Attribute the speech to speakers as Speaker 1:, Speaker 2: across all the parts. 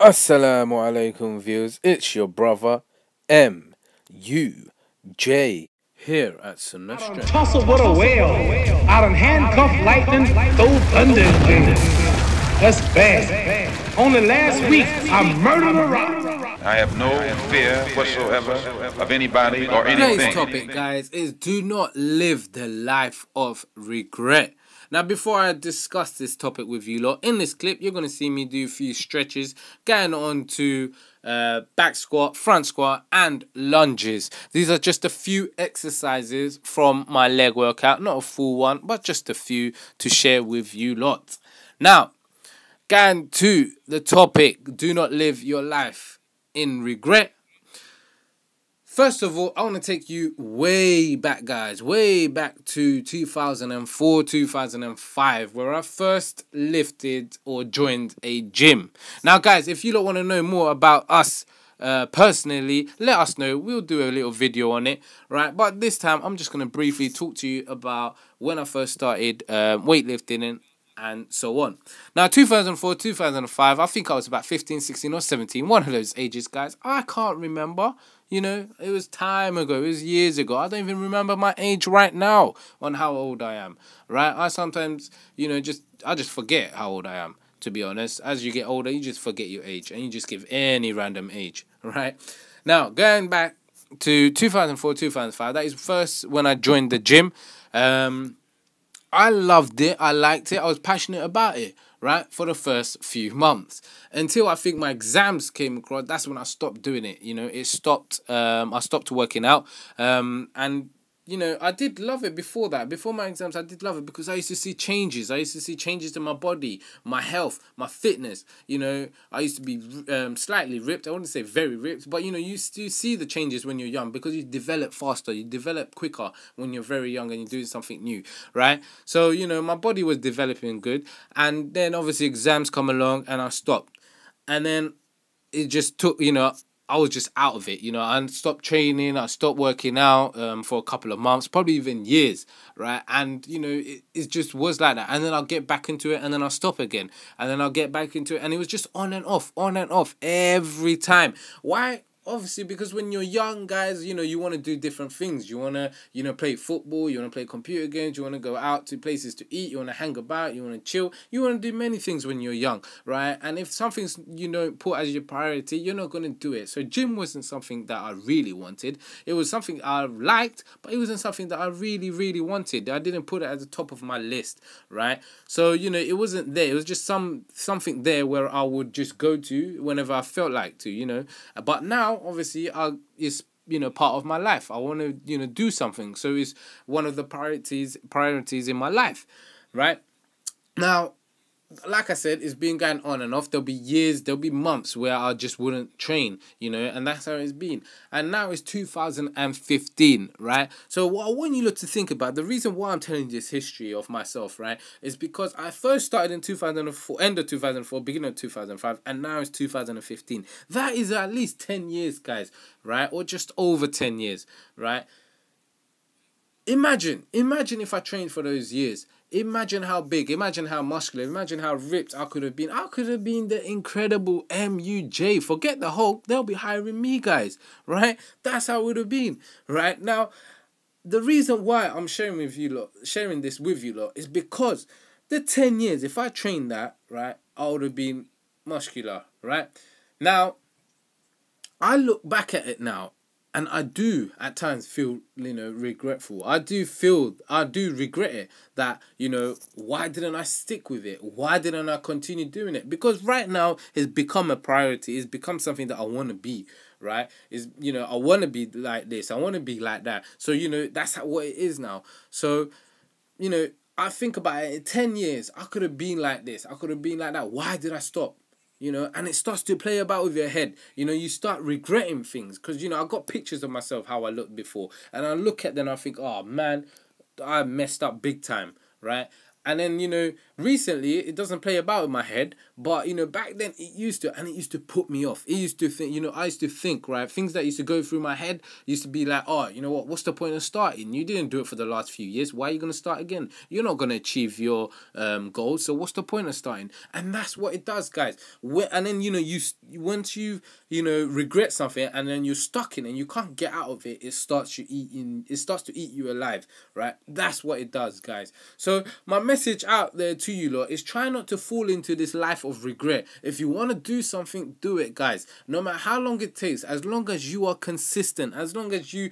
Speaker 1: Assalamu alaikum viewers, it's your brother M.U.J. here at Sunnah.
Speaker 2: Tussle with a whale. I done handcuff lightning, throw thunder in jail. That's bad. Only last week, I murdered a rock.
Speaker 3: I have no fear whatsoever of anybody or anything.
Speaker 1: Today's topic, guys, is do not live the life of regret. Now, before I discuss this topic with you lot, in this clip, you're going to see me do a few stretches, going on to back squat, front squat, and lunges. These are just a few exercises from my leg workout. Not a full one, but just a few to share with you lot. Now, going to the topic, do not live your life in regret. First of all, I want to take you way back, guys, way back to 2004, 2005, where I first lifted or joined a gym. Now, guys, if you don't want to know more about us personally, let us know. We'll do a little video on it, right? But this time, I'm just going to briefly talk to you about when I first started weightlifting and so on. Now, 2004, 2005, I think I was about 15, 16 or 17. One of those ages, guys. I can't remember. You know, it was time ago. It was years ago. I don't even remember my age right now on how old I am, right? I sometimes, you know, I just forget how old I am, to be honest. As you get older, you just forget your age and you just give any random age, right? Now, going back to 2004, 2005, that is first when I joined the gym. I loved it. I liked it. I was passionate about it, right, for the first few months. Until I think my exams came across, that's when I stopped doing it. You know, it stopped. I stopped working out. And, you know, I did love it before that. Before my exams, I did love it because I used to see changes. I used to see changes in my body, my health, my fitness. You know, I used to be slightly ripped. I wouldn't say very ripped, but, you know, you see the changes when you're young because you develop faster. You develop quicker when you're very young and you're doing something new, right? So, you know, my body was developing good. And then, obviously, exams come along and I stopped. And then it just took, you know, I was just out of it, you know. I stopped training, I stopped working out for a couple of months, probably even years, right? And, you know, it just was like that. And then I'll get back into it and then I'll stop again. And then I'll get back into it. And it was just on and off every time. Why? Obviously, because when you're young, guys, you know, you want to do different things. You want to, you know, play football. You want to play computer games. You want to go out to places to eat. You want to hang about. You want to chill. You want to do many things when you're young, right? And if something's, you know, put as your priority, you're not going to do it. So gym wasn't something that I really wanted. It was something I liked, but it wasn't something that I really, really wanted. I didn't put it at the top of my list, right? So, you know, it wasn't there. It was just something there where I would just go to whenever I felt like to, you know. But now, obviously, it's, you know, part of my life. I want to, you know, do something. So it's one of the priorities in my life, right? Now, like I said, it's been going on and off. There'll be years, there'll be months where I just wouldn't train, you know, and that's how it's been. And now it's 2015, right? So what I want you lot to think about, the reason why I'm telling you this history of myself, right, is because I first started in 2004, end of 2004, beginning of 2005, and now it's 2015. That is at least 10 years, guys, right? Or just over 10 years, right? Imagine if I trained for those years. Imagine how big, imagine how muscular, imagine how ripped I could have been. I could have been the incredible MUJ. Forget the Hulk, they'll be hiring me, guys, right? That's how it would have been, right? Now, the reason why I'm sharing this with you lot, is because the 10 years, if I trained that, right, I would have been muscular, right? Now, I look back at it now, and I do at times feel, you know, regretful. I do regret it that, you know, why didn't I stick with it? Why didn't I continue doing it? Because right now it's become a priority. It's become something that I want to be, right? Is, you know, I want to be like this. I want to be like that. So, you know, that's what it is now. So, you know, I think about it, in 10 years, I could have been like this. I could have been like that. Why did I stop? You know, and it starts to play about with your head. You know, you start regretting things. Because, you know, I got pictures of myself, how I looked before. And I look at them and I think, oh, man, I messed up big time, right? And then, you know, recently it doesn't play about in my head, but you know, back then it used to, and it used to put me off. It used to think, you know, I used to think, right, things that used to go through my head used to be like, oh, you know what, what's the point of starting? You didn't do it for the last few years. Why are you going to start again? You're not going to achieve your goals, so what's the point of starting? And that's what it does, guys. And then, you know, once you regret something and then you're stuck in it and you can't get out of it, it starts to eat you alive, right? That's what it does, guys. So my message out there to you lot is try not to fall into this life of regret. If you want to do something, do it, guys. No matter how long it takes, as long as you are consistent, as long as you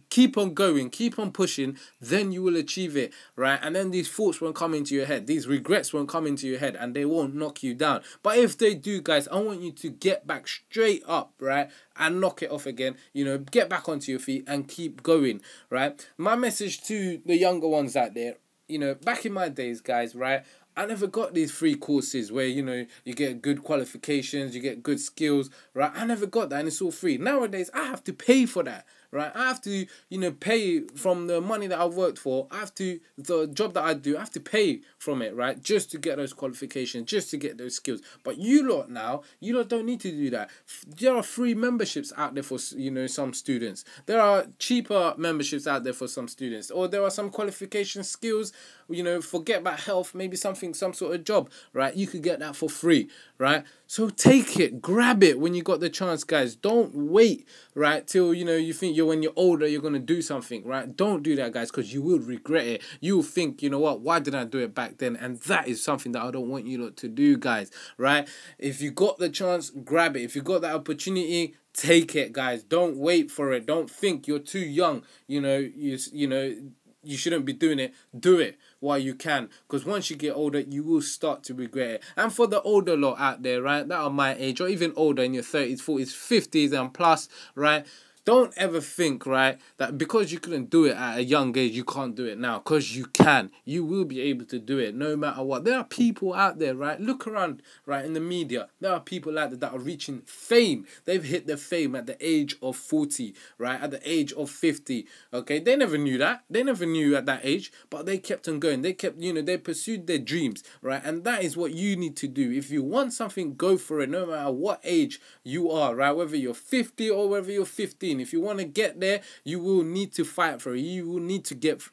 Speaker 1: keep on going, keep on pushing, then you will achieve it, right? And then these thoughts won't come into your head, these regrets won't come into your head, and they won't knock you down. But if they do, guys, I want you to get back straight up, right, and knock it off again. You know, get back onto your feet and keep going, right? My message to the younger ones out there, you know, back in my days, guys, right, I never got these free courses where, you know, you get good qualifications, you get good skills, right? I never got that, and it's all free. Nowadays, I have to pay for that, right? I have to, you know, pay from the money that I've worked for. I have to, the job that I do, I have to pay from it, right? Just to get those qualifications, just to get those skills. But you lot now, you lot don't need to do that. There are free memberships out there for, you know, some students. There are cheaper memberships out there for some students. Or there are some qualification skills, you know, forget about health, maybe some sort of job, right? You could get that for free, right? So take it, grab it when you got the chance, guys. Don't wait, right, till, you know, you think when you're older, you're going to do something, right? Don't do that, guys, because you will regret it. You'll think, you know what, why did I do it back then? And that is something that I don't want you lot to do, guys, right? If you got the chance, grab it. If you got that opportunity, take it, guys. Don't wait for it. Don't think you're too young, you know, you shouldn't be doing it. Do it while you can, because once you get older, you will start to regret it. And for the older lot out there, right, that are my age or even older, in your 30s, 40s, 50s and plus, right, don't ever think, right, that because you couldn't do it at a young age, you can't do it now, because you can. You will be able to do it no matter what. There are people out there, right, look around, right, in the media. There are people out there that are reaching fame. They've hit their fame at the age of 40, right, at the age of 50, okay? They never knew that. They never knew at that age, but they kept on going. They kept, you know, they pursued their dreams, right? And that is what you need to do. If you want something, go for it, no matter what age you are, right, whether you're 50 or whether you're 15. If you want to get there, you will need to fight for it. You will need to get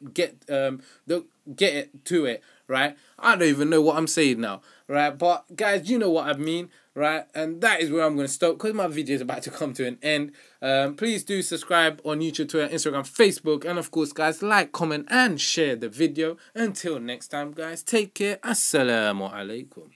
Speaker 1: it to it, right? I don't even know what I'm saying now, right? But guys, you know what I mean, right? And that is where I'm going to stop, because my video is about to come to an end. Please do subscribe on YouTube, Twitter, Instagram, Facebook, and of course, guys, like, comment, and share the video. Until next time, guys, take care. Assalamu alaikum.